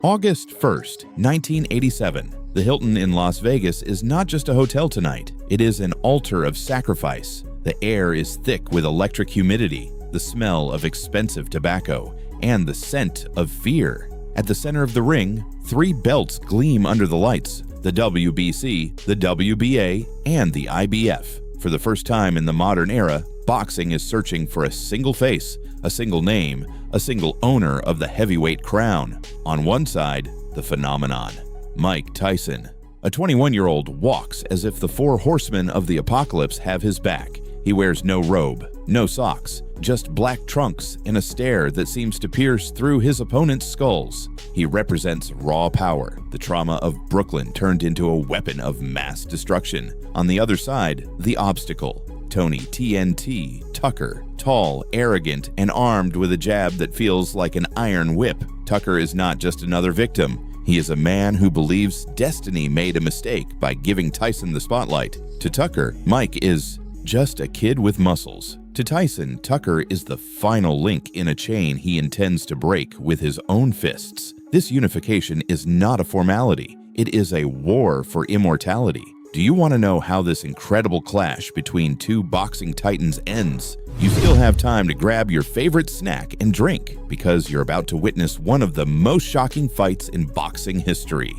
August 1st, 1987. The Hilton in Las Vegas is not just a hotel tonight. It is an altar of sacrifice. The air is thick with electric humidity, the smell of expensive tobacco, and the scent of fear. At the center of the ring, three belts gleam under the lights: the WBC, the WBA, and the IBF. For the first time in the modern era, boxing is searching for a single face, a single name, a single owner of the heavyweight crown. On one side, the phenomenon, Mike Tyson. A 21-year-old walks as if the four horsemen of the apocalypse have his back. He wears no robe, no socks, just black trunks and a stare that seems to pierce through his opponent's skulls. He represents raw power, the trauma of Brooklyn turned into a weapon of mass destruction. On the other side, the obstacle, Tony TNT Tucker, tall, arrogant, and armed with a jab that feels like an iron whip. Tucker is not just another victim. He is a man who believes destiny made a mistake by giving Tyson the spotlight. To Tucker, Mike is just a kid with muscles. To Tyson, Tucker is the final link in a chain he intends to break with his own fists. This unification is not a formality. It is a war for immortality. Do you want to know how this incredible clash between two boxing titans ends? You still have time to grab your favorite snack and drink, because you're about to witness one of the most shocking fights in boxing history.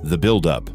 The buildup,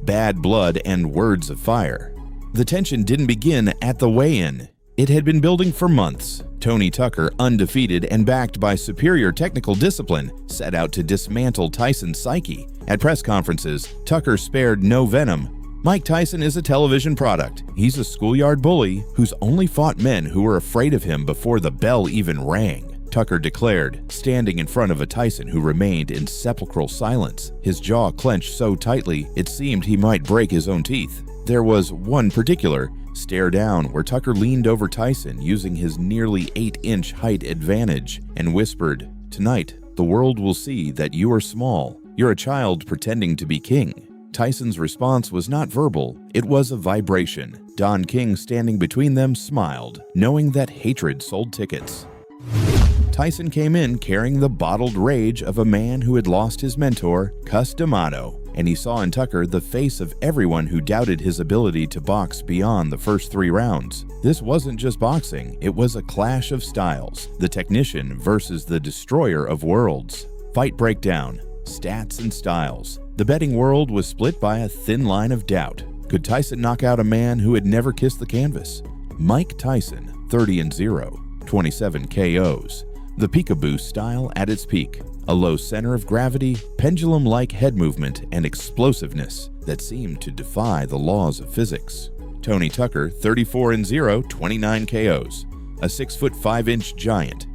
bad blood, and words of fire. The tension didn't begin at the weigh-in. It had been building for months. Tony Tucker, undefeated and backed by superior technical discipline, set out to dismantle Tyson's psyche. At press conferences, Tucker spared no venom. Mike Tyson is a television product. He's a schoolyard bully who's only fought men who were afraid of him before the bell even rang, Tucker declared, standing in front of a Tyson who remained in sepulchral silence, his jaw clenched so tightly it seemed he might break his own teeth. There was one particular stare down where Tucker leaned over Tyson using his nearly 8-inch height advantage and whispered, "Tonight, the world will see that you are small. You're a child pretending to be king." Tyson's response was not verbal, it was a vibration. Don King, standing between them, smiled, knowing that hatred sold tickets. Tyson came in carrying the bottled rage of a man who had lost his mentor, Cus D'Amato, and he saw in Tucker the face of everyone who doubted his ability to box beyond the first 3 rounds. This wasn't just boxing, it was a clash of styles, the technician versus the destroyer of worlds. Fight breakdown, stats and styles. The betting world was split by a thin line of doubt. Could Tyson knock out a man who had never kissed the canvas? Mike Tyson, 30-0, 27 KOs. The peekaboo style at its peak. A low center of gravity, pendulum-like head movement, and explosiveness that seemed to defy the laws of physics. Tony Tucker, 34-0, 29 KOs. A 6'5" giant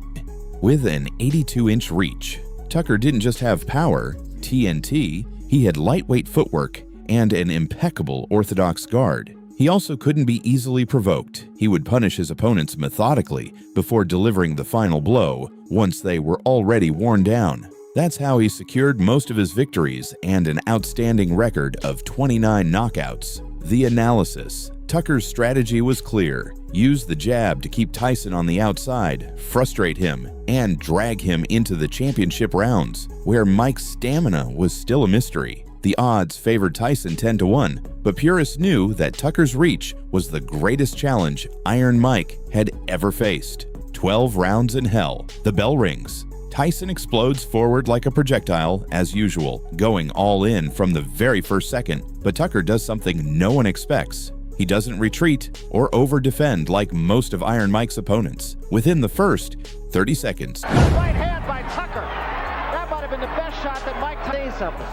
with an 82-inch reach. Tucker didn't just have power, TNT, he had lightweight footwork and an impeccable orthodox guard. He also couldn't be easily provoked. He would punish his opponents methodically before delivering the final blow once they were already worn down. That's how he secured most of his victories and an outstanding record of 29 knockouts. The analysis. Tucker's strategy was clear. Use the jab to keep Tyson on the outside, frustrate him, and drag him into the championship rounds, where Mike's stamina was still a mystery. The odds favored Tyson 10-1, but purists knew that Tucker's reach was the greatest challenge Iron Mike had ever faced. 12 rounds in hell. The bell rings. Tyson explodes forward like a projectile, as usual, going all in from the very first second, but Tucker does something no one expects. He doesn't retreat or over-defend like most of Iron Mike's opponents. Within the first 30 seconds. Right hand by Tucker. That might have been the best shot that Mike Tyson something.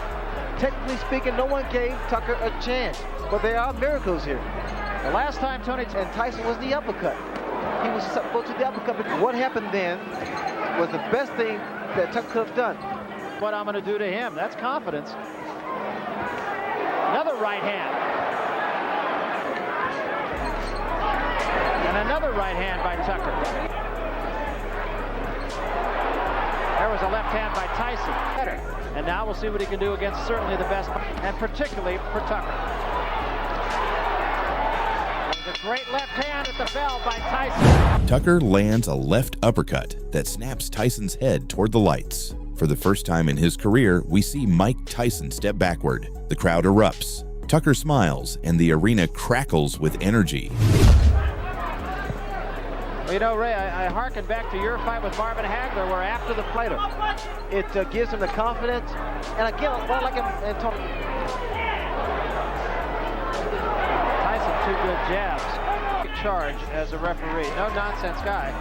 Technically speaking, no one gave Tucker a chance, but there are miracles here. The last time Tony and Tyson was the uppercut. He was supposed to the uppercut, but what happened then was the best thing that Tucker could have done. What I'm going to do to him, that's confidence. Another right hand. And another right hand by Tucker. There was a left hand by Tyson. Better. And now we'll see what he can do against certainly the best, and particularly for Tucker. There's a great left hand at the bell by Tyson. Tucker lands a left uppercut that snaps Tyson's head toward the lights. For the first time in his career, we see Mike Tyson step backward. The crowd erupts. Tucker smiles, and the arena crackles with energy. Well, you know, Ray, I hearken back to your fight with Marvin Hagler, where after the fighter, It gives him the confidence. And again, well, like in Tony. Tyson, 2 good jabs. Charge as a referee. No nonsense guy.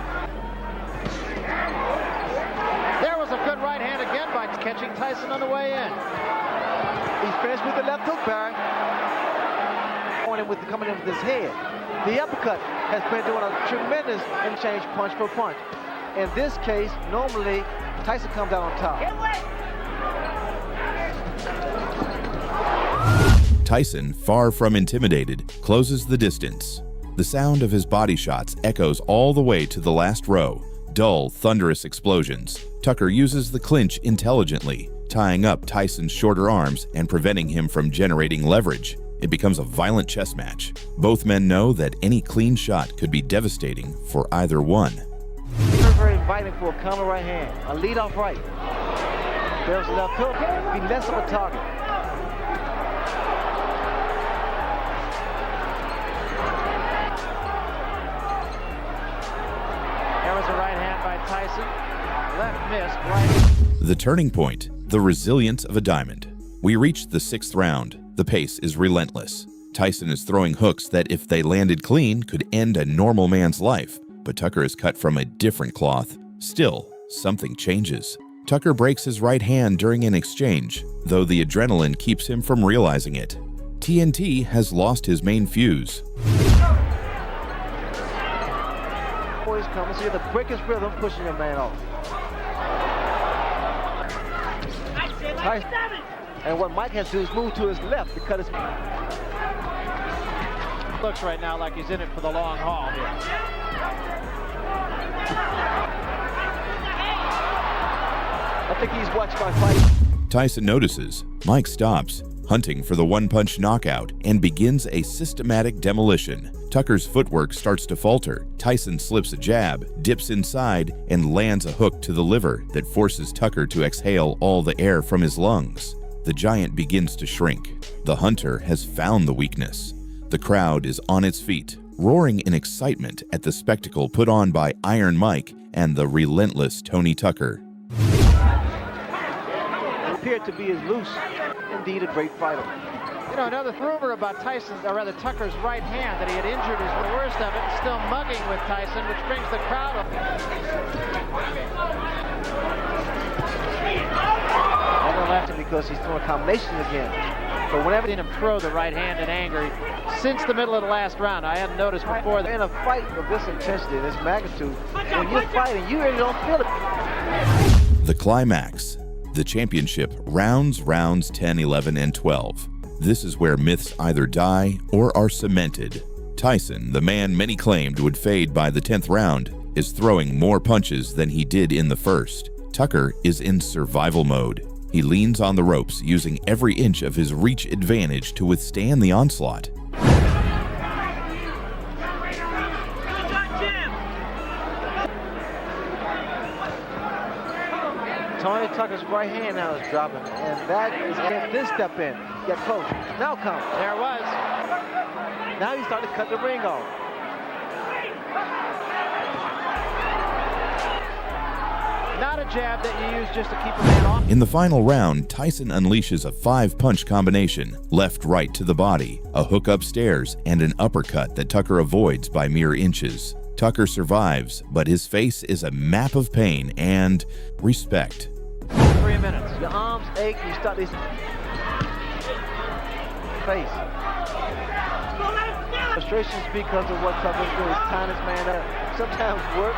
There was a good right hand again by catching Tyson on the way in. He's finished with the left hook, Barry. Coming in with his head. The uppercut has been doing a tremendous exchange punch for punch. In this case, normally Tyson comes out on top. Tyson, far from intimidated, closes the distance. The sound of his body shots echoes all the way to the last row. Dull, thunderous explosions. Tucker uses the clinch intelligently, tying up Tyson's shorter arms and preventing him from generating leverage. It becomes a violent chess match. Both men know that any clean shot could be devastating for either one. Very, very inviting for a counter right hand. A lead-off right. There's a left hook. Be less of a target. There was a right hand by Tyson. Left missed, right. The turning point, the resilience of a diamond. We reach the 6th round. The pace is relentless. Tyson is throwing hooks that, if they landed clean, could end a normal man's life. But Tucker is cut from a different cloth. Still, something changes. Tucker breaks his right hand during an exchange, though the adrenaline keeps him from realizing it. TNT has lost his main fuse. Boys coming, so you have to break his rhythm, pushing your man off. Tyson. And what Mike has to do is move to his left to cut his... Looks right now like he's in it for the long haul here. I think he's watched my fight. Tyson notices. Mike stops, hunting for the one-punch knockout, and begins a systematic demolition. Tucker's footwork starts to falter. Tyson slips a jab, dips inside, and lands a hook to the liver that forces Tucker to exhale all the air from his lungs. The giant begins to shrink. The hunter has found the weakness. The crowd is on its feet, roaring in excitement at the spectacle put on by Iron Mike and the relentless Tony Tucker. Appeared to be as loose. Indeed, a great fighter. You know, another rumor about Tyson's, or rather Tucker's right hand, that he had injured is the worst of it, and still mugging with Tyson, which brings the crowd up. Left because he's throwing combinations again. But whenever he didn't throw the right hand in anger, since the middle of the last round, I hadn't noticed before. In a fight of this intensity, this magnitude, when you're fighting, you really don't feel it. The climax. The championship rounds 10, 11, and 12. This is where myths either die or are cemented. Tyson, the man many claimed would fade by the 10th round, is throwing more punches than he did in the first. Tucker is in survival mode. He leans on the ropes, using every inch of his reach advantage to withstand the onslaught. Tony Tucker's right hand now is dropping, and that is getting this step in. Get close. Now come. There it was. Now he's starting to cut the ring off. Not a jab that you use just to keep a man off. In the final round, Tyson unleashes a 5-punch combination, left-right to the body, a hook upstairs, and an uppercut that Tucker avoids by mere inches. Tucker survives, but his face is a map of pain and respect. 3 minutes. Your arms ache, you start this face. Frustrations because of what Tucker's doing. He's tying this man up. Sometimes work.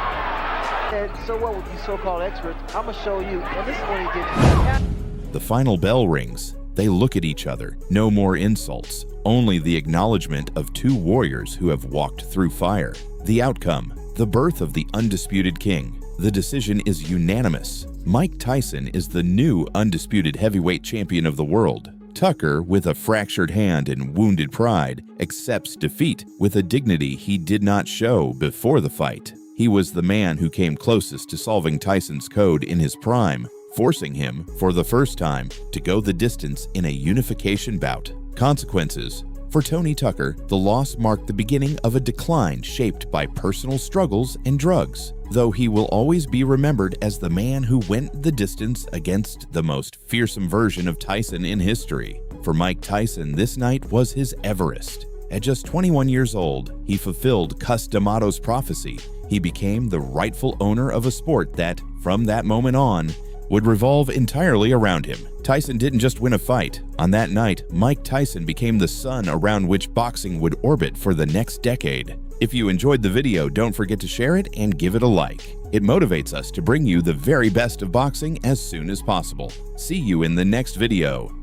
And so what with these so-called experts? I'm going to show you. And this is what he did. The final bell rings. They look at each other. No more insults. Only the acknowledgement of two warriors who have walked through fire. The outcome. The birth of the undisputed king. The decision is unanimous. Mike Tyson is the new undisputed heavyweight champion of the world. Tucker, with a fractured hand and wounded pride, accepts defeat with a dignity he did not show before the fight. He was the man who came closest to solving Tyson's code in his prime, forcing him, for the first time, to go the distance in a unification bout. Consequences. For Tony Tucker, the loss marked the beginning of a decline shaped by personal struggles and drugs, though he will always be remembered as the man who went the distance against the most fearsome version of Tyson in history. For Mike Tyson, this night was his Everest. At just 21 years old, he fulfilled Cus D'Amato's prophecy. He became the rightful owner of a sport that, from that moment on, would revolve entirely around him. Tyson didn't just win a fight. On that night, Mike Tyson became the sun around which boxing would orbit for the next decade. If you enjoyed the video, don't forget to share it and give it a like. It motivates us to bring you the very best of boxing as soon as possible. See you in the next video.